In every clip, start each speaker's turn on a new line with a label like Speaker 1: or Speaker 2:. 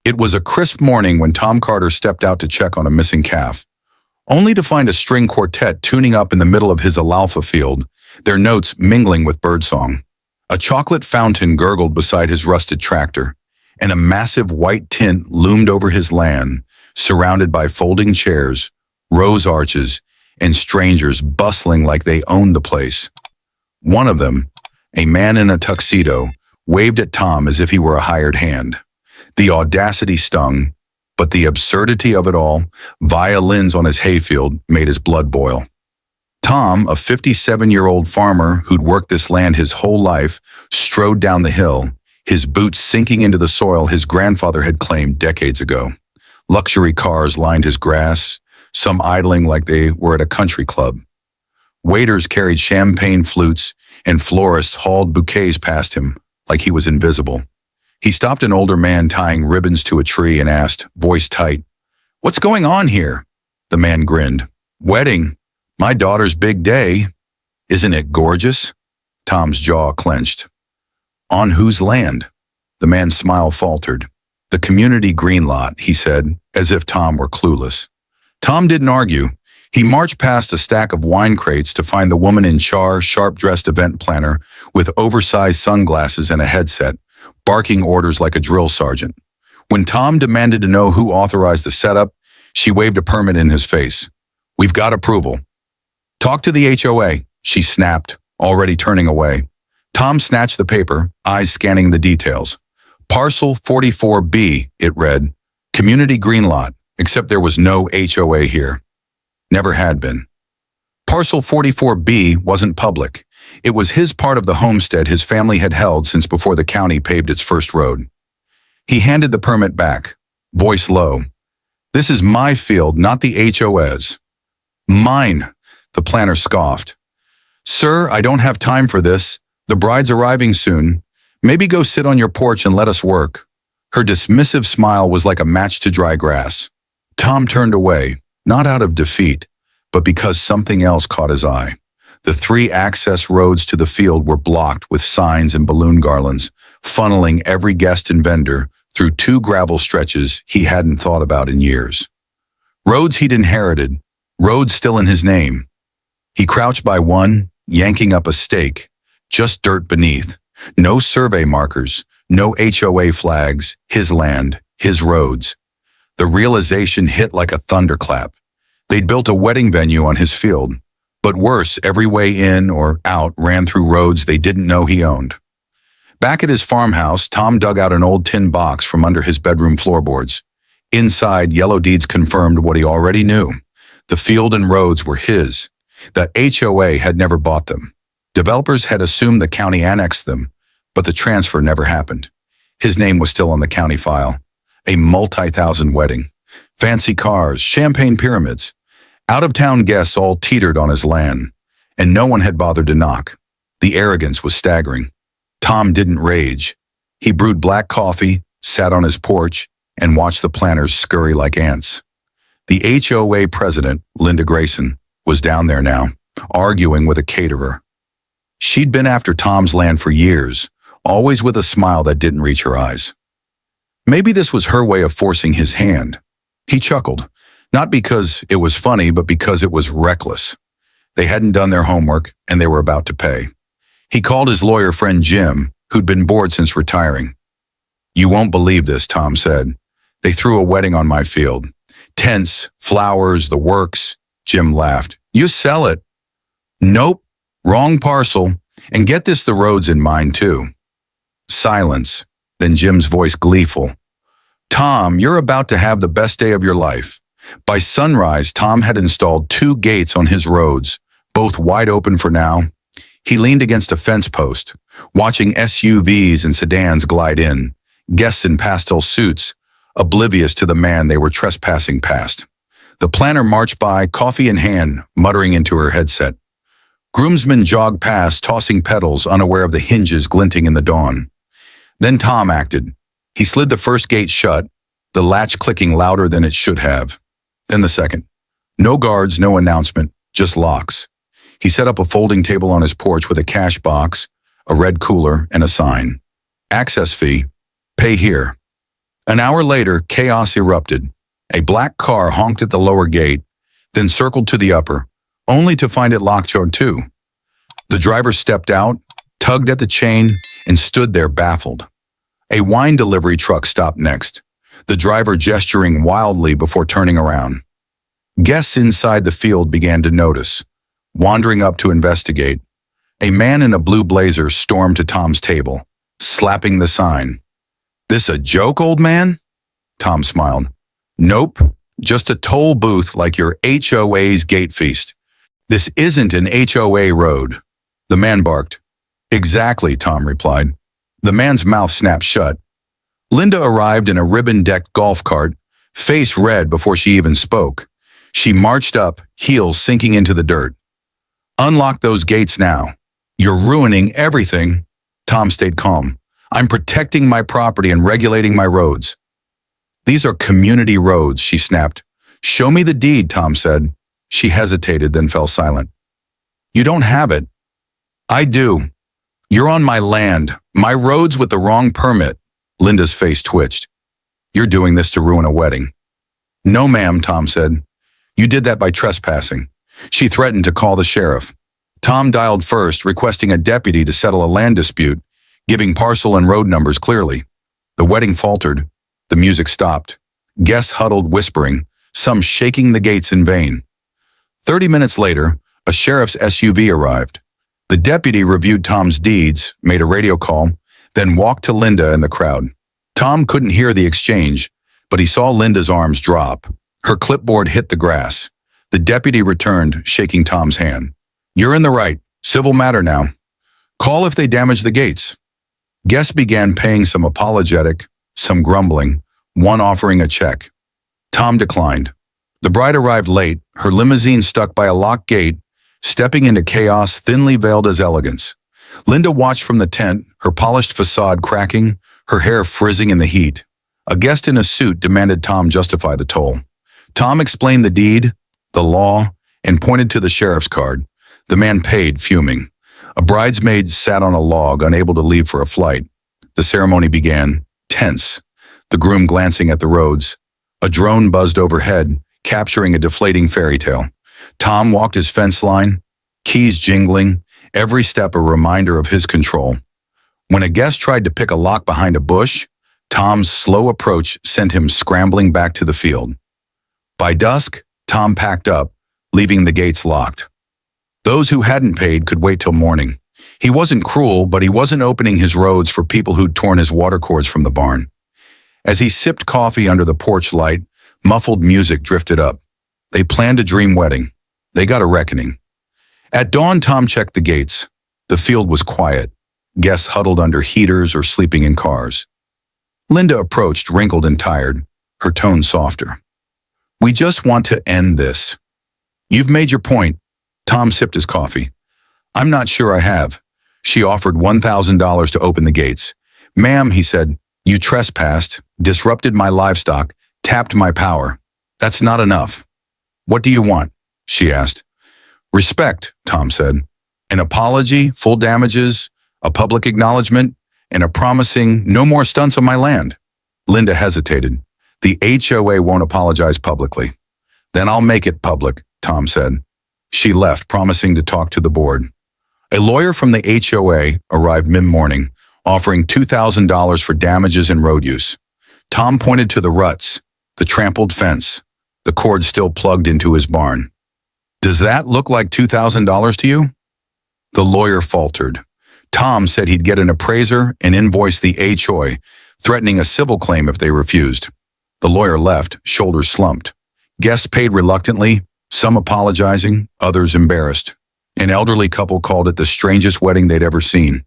Speaker 1: It was a crisp morning when Tom Carter stepped out to check on a missing calf, only to find a string quartet tuning up in the middle of his alfalfa field, their notes mingling with birdsong. A chocolate fountain gurgled beside his rusted tractor, and a massive white tent loomed over his land, surrounded by folding chairs, rose arches, and strangers bustling like they owned the place. One of them, a man in a tuxedo, waved at Tom as if he were a hired hand. The audacity stung, but the absurdity of it all, violins on his hayfield, made his blood boil. Tom, a 57-year-old farmer who'd worked this land his whole life, strode down the hill, his boots sinking into the soil his grandfather had claimed decades ago. Luxury cars lined his grass, some idling like they were at a country club. Waiters carried champagne flutes, and florists hauled bouquets past him like he was invisible. He stopped an older man tying ribbons to a tree and asked, voice tight, "What's going on here?" The man grinned. "Wedding. My daughter's big day. Isn't it gorgeous?" Tom's jaw clenched. "On whose land?" The man's smile faltered. "The community green lot," he said, as if Tom were clueless. Tom didn't argue. He marched past a stack of wine crates to find the woman in sharp-dressed event planner with oversized sunglasses and a headset, barking orders like a drill sergeant. When Tom demanded to know who authorized the setup, she waved a permit in his face. "We've got approval." "Talk to the HOA," she snapped, already turning away. Tom snatched the paper, eyes scanning the details. Parcel 44B, it read. Community green lot, except there was no HOA here. Never had been. Parcel 44B wasn't public. It was his part of the homestead his family had held since before the county paved its first road. He handed the permit back, voice low. "This is my field, not the HOA's." "Mine," the planner scoffed. "Sir, I don't have time for this. The bride's arriving soon. Maybe go sit on your porch and let us work." Her dismissive smile was like a match to dry grass. Tom turned away, not out of defeat, but because something else caught his eye. The 3 access roads to the field were blocked with signs and balloon garlands, funneling every guest and vendor through 2 gravel stretches he hadn't thought about in years. Roads he'd inherited, roads still in his name. He crouched by one, yanking up a stake, just dirt beneath. No survey markers, no HOA flags, his land, his roads. The realization hit like a thunderclap. They'd built a wedding venue on his field, but worse, every way in or out ran through roads they didn't know he owned. Back at his farmhouse, Tom dug out an old tin box from under his bedroom floorboards. Inside, yellow deeds confirmed what he already knew. The field and roads were his. The HOA had never bought them. Developers had assumed the county annexed them, but the transfer never happened. His name was still on the county file. A multi-thousand wedding. Fancy cars, champagne pyramids. Out-of-town guests all teetered on his land, and no one had bothered to knock. The arrogance was staggering. Tom didn't rage. He brewed black coffee, sat on his porch, and watched the planners scurry like ants. The HOA president, Linda Grayson, was down there now, arguing with a caterer. She'd been after Tom's land for years, always with a smile that didn't reach her eyes. Maybe this was her way of forcing his hand. He chuckled, not because it was funny, but because it was reckless. They hadn't done their homework, and they were about to pay. He called his lawyer friend Jim, who'd been bored since retiring. "You won't believe this," Tom said. "They threw a wedding on my field. Tents, flowers, the works." Jim laughed. "You sell it." "Nope, wrong parcel. And get this, the road's in mine too." Silence, then Jim's voice gleeful. "Tom, you're about to have the best day of your life." By sunrise, Tom had installed 2 gates on his roads, both wide open for now. He leaned against a fence post, watching SUVs and sedans glide in, guests in pastel suits, oblivious to the man they were trespassing past. The planner marched by, coffee in hand, muttering into her headset. Groomsmen jogged past, tossing petals, unaware of the hinges glinting in the dawn. Then Tom acted. He slid the first gate shut, the latch clicking louder than it should have. Then the second. No guards, no announcement, just locks. He set up a folding table on his porch with a cash box, a red cooler, and a sign. "Access fee. Pay here." An hour later, chaos erupted. A black car honked at the lower gate, then circled to the upper, only to find it locked too. The driver stepped out, tugged at the chain, and stood there baffled. A wine delivery truck stopped next, the driver gesturing wildly before turning around. Guests inside the field began to notice. Wandering up to investigate, a man in a blue blazer stormed to Tom's table, slapping the sign. "This a joke, old man?" Tom smiled. "Nope, just a toll booth like your HOA's gate feast. This isn't an HOA road." The man barked. "Exactly," Tom replied. The man's mouth snapped shut. Linda arrived in a ribbon-decked golf cart, face red before she even spoke. She marched up, heels sinking into the dirt. "Unlock those gates now. You're ruining everything." Tom stayed calm. "I'm protecting my property and regulating my roads." "These are community roads," she snapped. "Show me the deed," Tom said. She hesitated, then fell silent. "You don't have it." "I do. You're on my land, my roads with the wrong permit." Linda's face twitched. "You're doing this to ruin a wedding." "No, ma'am," Tom said. "You did that by trespassing." She threatened to call the sheriff. Tom dialed first, requesting a deputy to settle a land dispute, giving parcel and road numbers clearly. The wedding faltered. The music stopped. Guests huddled, whispering, some shaking the gates in vain. 30 minutes later, a sheriff's SUV arrived. The deputy reviewed Tom's deeds, made a radio call, then walked to Linda and the crowd. Tom couldn't hear the exchange, but he saw Linda's arms drop. Her clipboard hit the grass. The deputy returned, shaking Tom's hand. "You're in the right. Civil matter now. Call if they damage the gates." Guests began paying, some apologetic, some grumbling, one offering a check. Tom declined. The bride arrived late, her limousine stuck by a locked gate, stepping into chaos thinly veiled as elegance. Linda watched from the tent, her polished facade cracking, her hair frizzing in the heat. A guest in a suit demanded Tom justify the toll. Tom explained the deed, the law, and pointed to the sheriff's card. The man paid, fuming. A bridesmaid sat on a log, unable to leave for a flight. The ceremony began, tense, the groom glancing at the roads. A drone buzzed overhead, capturing a deflating fairy tale. Tom walked his fence line, keys jingling, every step a reminder of his control. When a guest tried to pick a lock behind a bush, Tom's slow approach sent him scrambling back to the field. By dusk, Tom packed up, leaving the gates locked. Those who hadn't paid could wait till morning. He wasn't cruel, but he wasn't opening his roads for people who'd torn his water cords from the barn. As he sipped coffee under the porch light, muffled music drifted up. They planned a dream wedding. They got a reckoning. At dawn, Tom checked the gates. The field was quiet. Guests huddled under heaters or sleeping in cars. Linda approached, wrinkled and tired, her tone softer. "We just want to end this." "You've made your point." Tom sipped his coffee. "I'm not sure I have." She offered $1,000 to open the gates. "Ma'am," he said, "you trespassed, disrupted my livestock, tapped my power. That's not enough." "What do you want?" she asked. "Respect," Tom said. "An apology, full damages, a public acknowledgement, and a promising no more stunts on my land." Linda hesitated. "The HOA won't apologize publicly." "Then I'll make it public," Tom said. She left, promising to talk to the board. A lawyer from the HOA arrived mid-morning, offering $2,000 for damages and road use. Tom pointed to the ruts, the trampled fence, the cord still plugged into his barn. "Does that look like $2,000 to you?" The lawyer faltered. Tom said he'd get an appraiser and invoice the HOA, threatening a civil claim if they refused. The lawyer left, shoulders slumped. Guests paid reluctantly, some apologizing, others embarrassed. An elderly couple called it the strangest wedding they'd ever seen.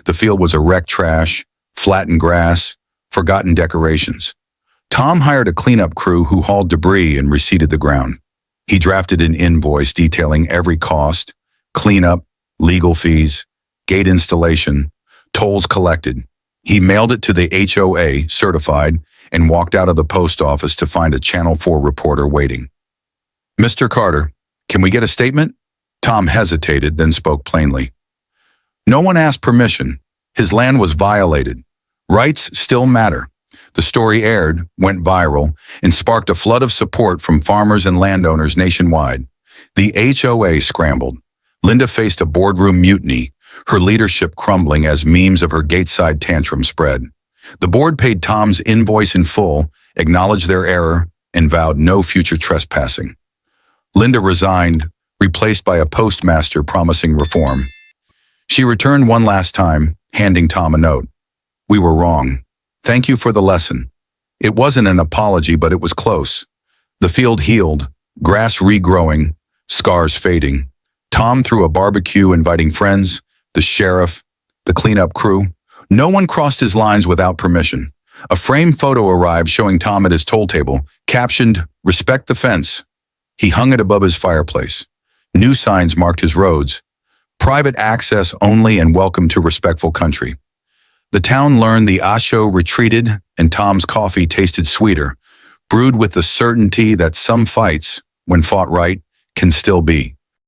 Speaker 1: The field was a wrecked trash, flattened grass, forgotten decorations. Tom hired a cleanup crew who hauled debris and reseeded the ground. He drafted an invoice detailing every cost, cleanup, legal fees, gate installation, tolls collected. He mailed it to the HOA, certified, and walked out of the post office to find a Channel 4 reporter waiting. "Mr. Carter, can we get a statement?" Tom hesitated, then spoke plainly. "No one asked permission. His land was violated. Rights still matter. The story aired, went viral, and sparked a flood of support from farmers and landowners nationwide. The HOA scrambled. Linda faced a boardroom mutiny, her leadership crumbling as memes of her gateside tantrum spread. The board paid Tom's invoice in full, acknowledged their error, and vowed no future trespassing. Linda resigned, replaced by a postmaster promising reform. She returned one last time, handing Tom a note. "We were wrong. Thank you for the lesson." It wasn't an apology, but it was close. The field healed, grass regrowing, scars fading. Tom threw a barbecue, inviting friends, the sheriff, the cleanup crew. No one crossed his lines without permission. A framed photo arrived showing Tom at his toll table, captioned, "Respect the fence." He hung it above his fireplace. New signs marked his roads. Private access only and welcome to respectful country. The town learned the Asho retreated and Tom's coffee tasted sweeter, brewed with the certainty that some fights, when fought right, can still be